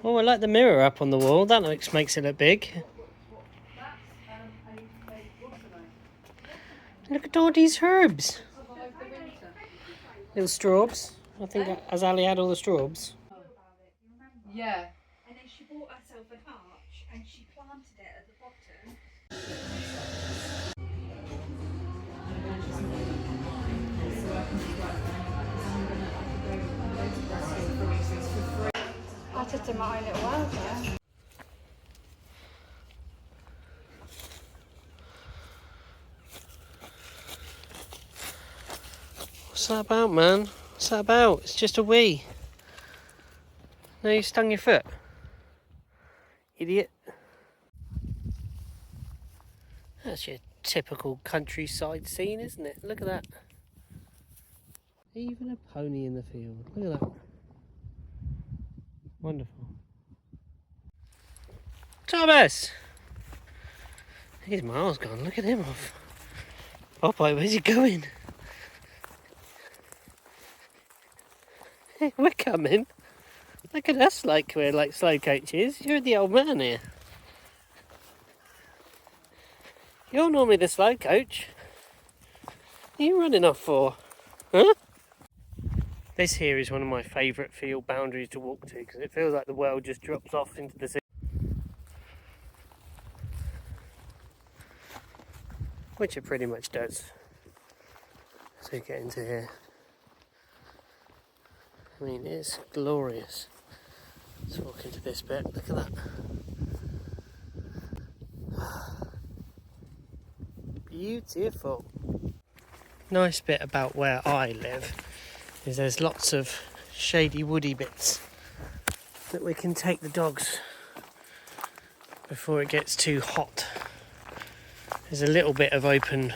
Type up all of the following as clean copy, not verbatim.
Oh, I like the mirror up on the wall. That makes it look big. Look at all these herbs. Little straws. I think has Ali had all the straws? Yeah. And then she bought herself an arch and she planted it at the bottom. I just did my own little world there. What's that about, man? What's that about? It's just a wee. No, you stung your foot. Idiot. That's your typical countryside scene, isn't it? Look at that. Even a pony in the field. Look at that. Wonderful. Thomas! He's miles gone. Look at him off. Popeye, where's he going? Hey, we're coming. Look at us like we're like slow coaches. You're the old man here. You're normally the slow coach. What are you running off for? Huh? This here is one of my favourite field boundaries to walk to because it feels like the world just drops off into the sea. Which it pretty much does. So you get into here. I mean, it's glorious. Let's walk into this bit. Look at that. Beautiful. Nice bit about where I live is there's lots of shady woody bits that we can take the dogs before it gets too hot. There's a little bit of open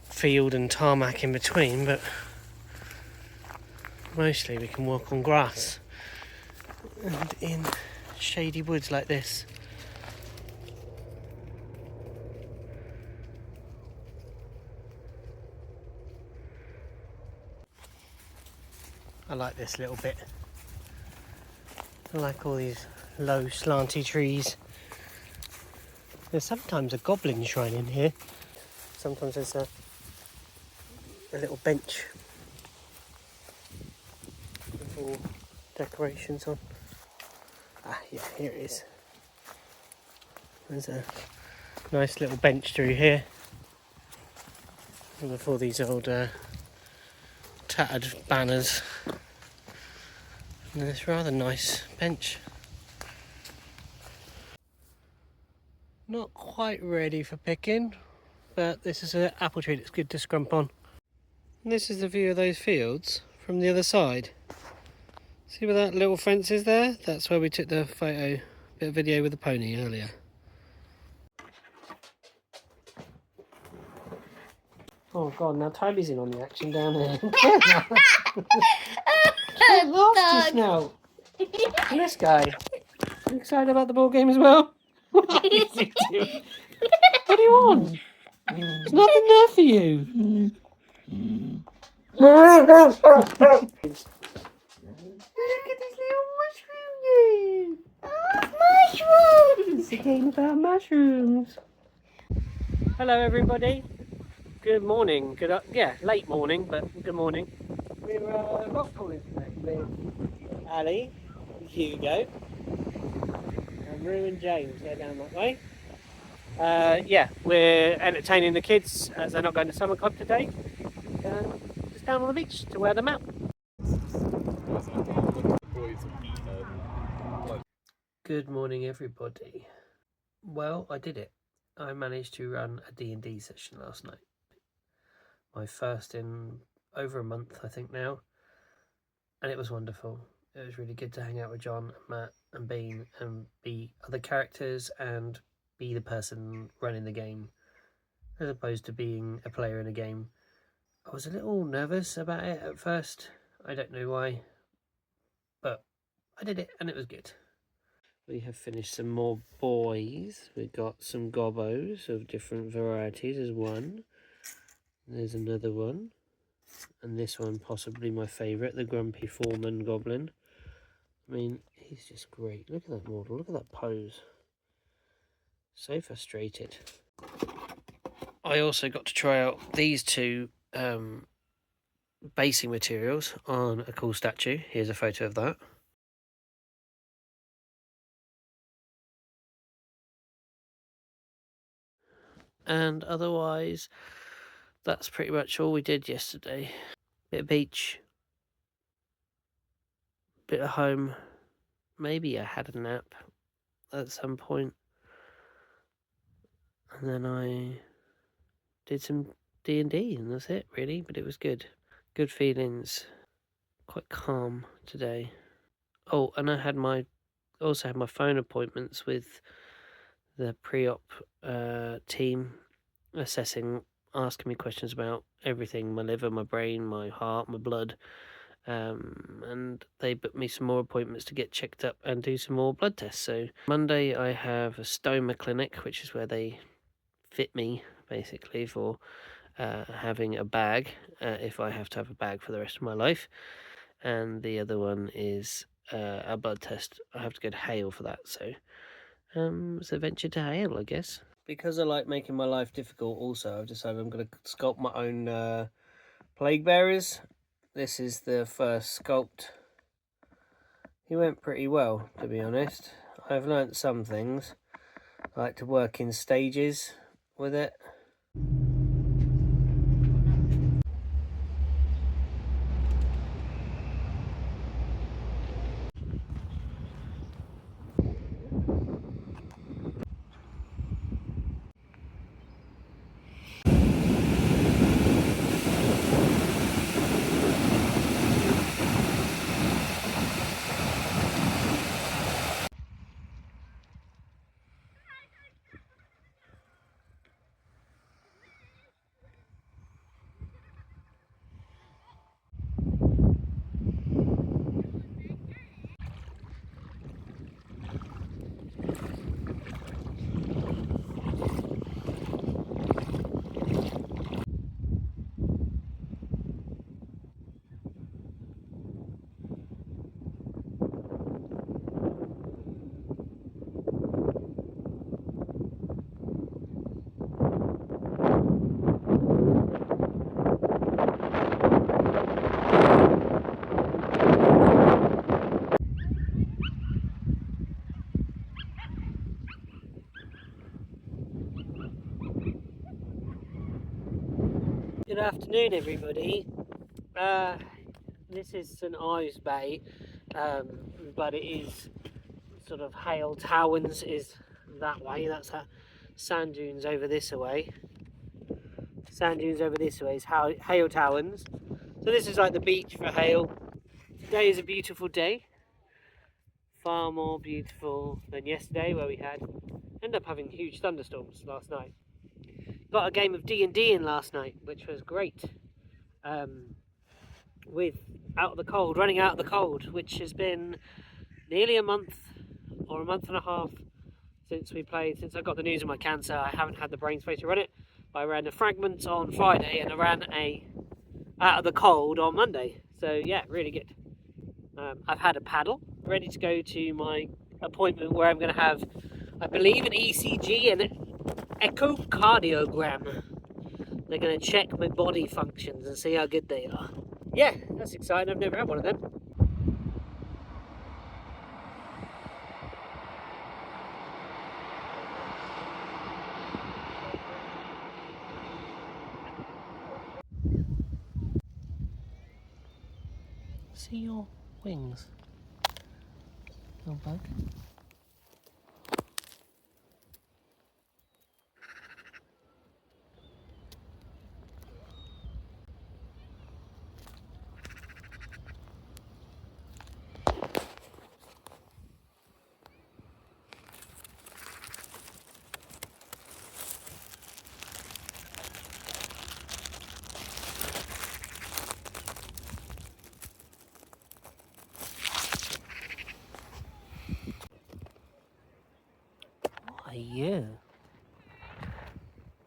field and tarmac in between, but mostly we can walk on grass and in shady woods like this. I like this little bit. I like all these low slanty trees. There's sometimes a goblin shrine in here. Sometimes there's a little bench with all decorations on. Ah, yeah, here it is. There's a nice little bench through here. And with all these old tattered banners. And this rather nice bench. Not quite ready for picking, but this is an apple tree that's good to scrump on. And this is the view of those fields from the other side. See where that little fence is there? That's where we took the bit of video with the pony earlier. Oh god, now Toby's in on the action down here. Get lost just now. And this guy. You excited about the ball game as well? What is he doing? What do you want? There's nothing there for you. Look at this little mushroom game. Mushrooms! It's a game about mushrooms. Hello everybody. Good morning. Late morning, but good morning. We're rock crawling today with Ali, Hugo, and Rue and James. They're down that way. We're entertaining the kids as they're not going to summer club today. Just down on the beach to wear them out. Good morning everybody. Well, I did it. I managed to run a D&D session last night. My first in over a month, I think now. And it was wonderful. It was really good to hang out with John and Matt and Bean and be other characters and be the person running the game as opposed to being a player in a game. I was a little nervous about it at first. I don't know why, but I did it and it was good. We have finished some more boys. We've got some gobbos of different varieties as one. There's another one. And this one possibly my favourite, the Grumpy Foreman Goblin. I mean, he's just great. Look at that model, look at that pose. So frustrated. I also got to try out these two basing materials on a cool statue. Here's a photo of that. And otherwise, that's pretty much all we did yesterday. Bit of beach, bit of home. Maybe I had a nap at some point. And then I did some D&D, and that's it, really. But it was good. Good feelings. Quite calm today. Oh, and I also had my phone appointments with the pre-op team, asking me questions about everything: my liver, my brain, my heart, my blood. And they booked me some more appointments to get checked up and do some more blood tests. So Monday I have a stoma clinic, which is where they fit me basically for having a bag, if I have to have a bag for the rest of my life. And the other one is a blood test. I have to go to Hale for that, so it's a venture to Hale, I guess. Because I like making my life difficult also, I've decided I'm going to sculpt my own plague bearers. This is the first sculpt. He went pretty well, to be honest. I've learnt some things. I like to work in stages with it. Good afternoon, everybody. This is St Ives Bay, but it is sort of Hale Towers is that way. That's sand dunes over this way. Sand dunes over this way is Hale Towers. So this is like the beach for Hale. Today is a beautiful day. Far more beautiful than yesterday, where we ended up having huge thunderstorms last night. Got a game of D&D in last night, which was great. With running out of the cold, which has been nearly a month or a month and a half since we played. Since I got the news of my cancer, I haven't had the brain space to run it. I ran a fragment on Friday and I ran a out of the cold on Monday. So yeah, really good. I've had a paddle, ready to go to my appointment where I'm going to have, I believe, an ECG and an echocardiogram. They're going to check my body functions and see how good they are. Yeah, that's exciting. I've never had one of them. See your wings, little bug. What are you?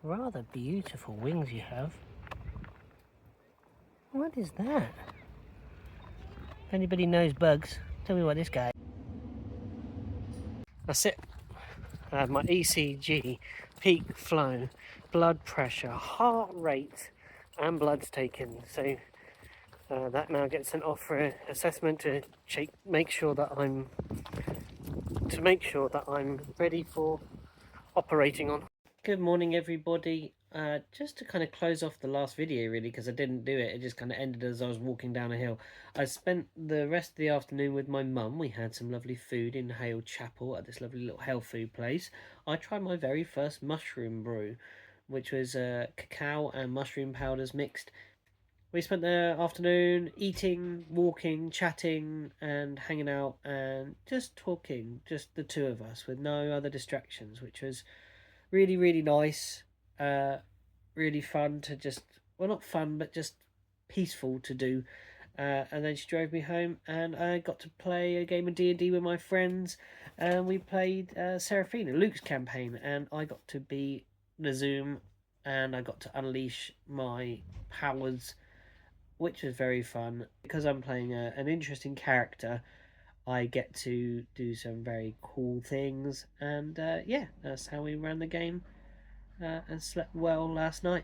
Rather beautiful wings you have. What is that? If anybody knows bugs, Tell me what this guy... That's it. My ECG, peak flow, blood pressure, heart rate, and blood's taken. So that now gets sent off for assessment to make sure that I'm ready for operating on. Good morning, everybody. Just to kind of close off the last video, really, because I didn't do it. It just kind of ended as I was walking down a hill. I spent the rest of the afternoon with my mum. We had some lovely food in Hale Chapel at this lovely little health food place. I tried my very first mushroom brew, which was cacao and mushroom powders mixed. We spent the afternoon eating, walking, chatting, and hanging out, and just talking, just the two of us, with no other distractions, which was really, really nice. Really fun to just, well, not fun, but just peaceful to do. And then she drove me home, and I got to play a game of D&D with my friends, and we played Seraphina, Luke's campaign, and I got to be Nazum, and I got to unleash my powers, which was very fun. Because I'm playing an interesting character, I get to do some very cool things, and yeah, that's how we ran the game and slept well last night.